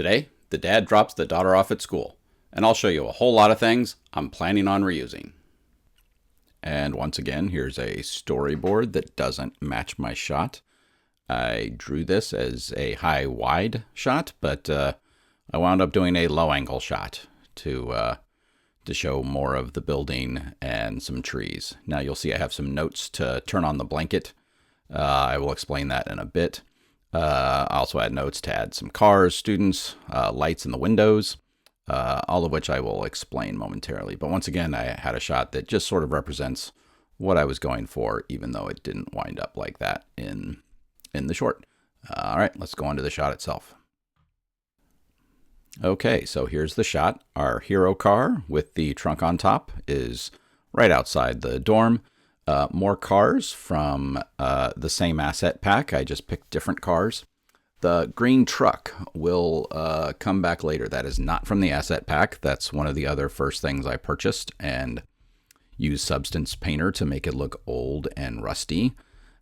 Today, the dad drops the daughter off at school, and I'll show you a whole lot of things I'm planning on reusing. And once again, here's a storyboard that doesn't match my shot. I drew this as a high-wide shot, but I wound up doing a low-angle shot to show more of the building and some trees. Now you'll see I have some notes to turn on the blanket. I will explain that in a bit. I also had notes to add some cars, students, lights in the windows, all of which I will explain momentarily. But once again, I had a shot that just sort of represents what I was going for, even though it didn't wind up like that in the short. All right, let's go on to the shot itself. Okay, so here's the shot. Our hero car with the trunk on top is right outside the dorm. More cars from the same asset pack. I just picked different cars. The green truck will come back later. That is not from the asset pack. That's one of the other first things I purchased and used Substance Painter to make it look old and rusty.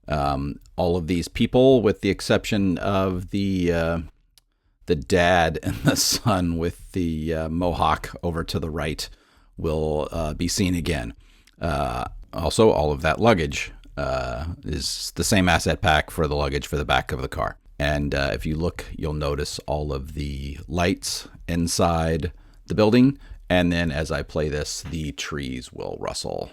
All of these people, with the exception of the dad and the son with the mohawk over to the right, will be seen again. Also, all of that luggage is the same asset pack for the luggage for the back of the car. And if you look, you'll notice all of the lights inside the building. And then as I play this, the trees will rustle.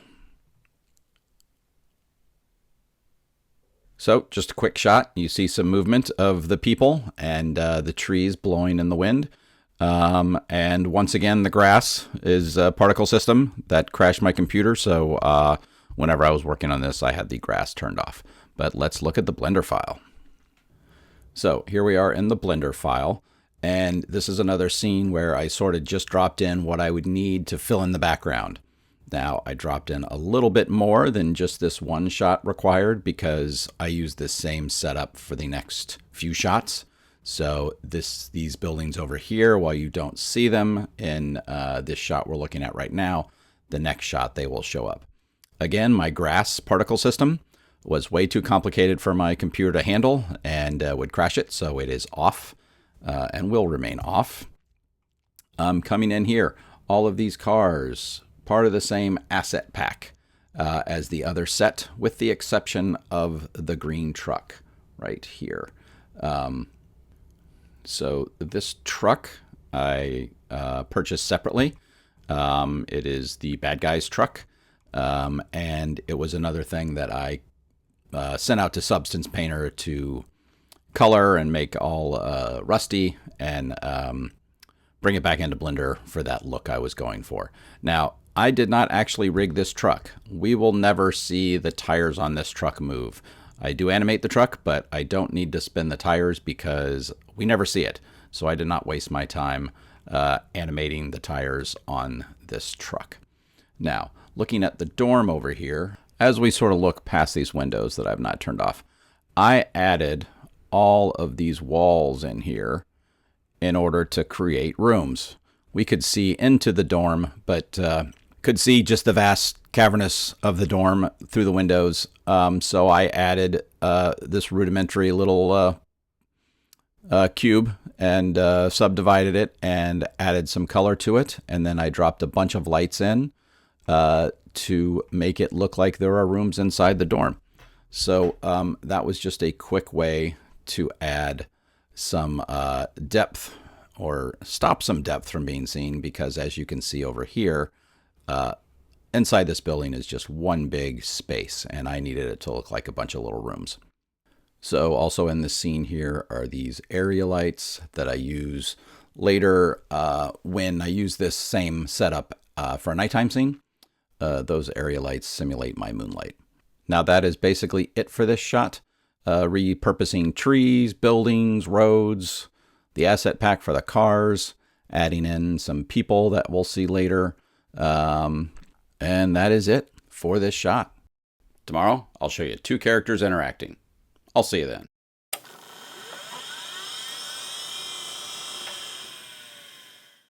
So just a quick shot. You see some movement of the people and the trees blowing in the wind. And once again, the grass is a particle system that crashed my computer. So whenever I was working on this, I had the grass turned off. But let's look at the Blender file. So here we are in the Blender file. And this is another scene where I sort of just dropped in what I would need to fill in the background. Now, I dropped in a little bit more than just this one shot required because I used this same setup for the next few shots. So these buildings over here, while you don't see them in this shot we're looking at right now, the next shot they will show up. Again, my grass particle system was way too complicated for my computer to handle and would crash it, so it is off and will remain off. Coming in here, all of these cars, part of the same asset pack as the other set, with the exception of the green truck right here. So this truck I purchased separately. It is the bad guy's truck, and it was another thing that I sent out to Substance Painter to color and make all rusty and bring it back into Blender for that look I was going for. Now, I did not actually rig this truck. We will never see the tires on this truck move. I do animate the truck, but I don't need to spin the tires because we never see it. So I did not waste my time animating the tires on this truck. Now, looking at the dorm over here, as we sort of look past these windows that I've not turned off, I added all of these walls in here in order to create rooms. We could see into the dorm, but could see just the vast cavernous of the dorm through the windows. So I added this rudimentary little cube and subdivided it and added some color to it. And then I dropped a bunch of lights in to make it look like there are rooms inside the dorm. So that was just a quick way to add some depth, or stop some depth from being seen, because as you can see over here, inside this building is just one big space, and I needed it to look like a bunch of little rooms. So also in this scene here are these area lights that I use later when I use this same setup for a nighttime scene. Those area lights simulate my moonlight. Now that is basically it for this shot. Repurposing trees, buildings, roads, the asset pack for the cars, adding in some people that we'll see later. And that is it for this shot. Tomorrow, I'll show you 2 characters interacting. I'll see you then.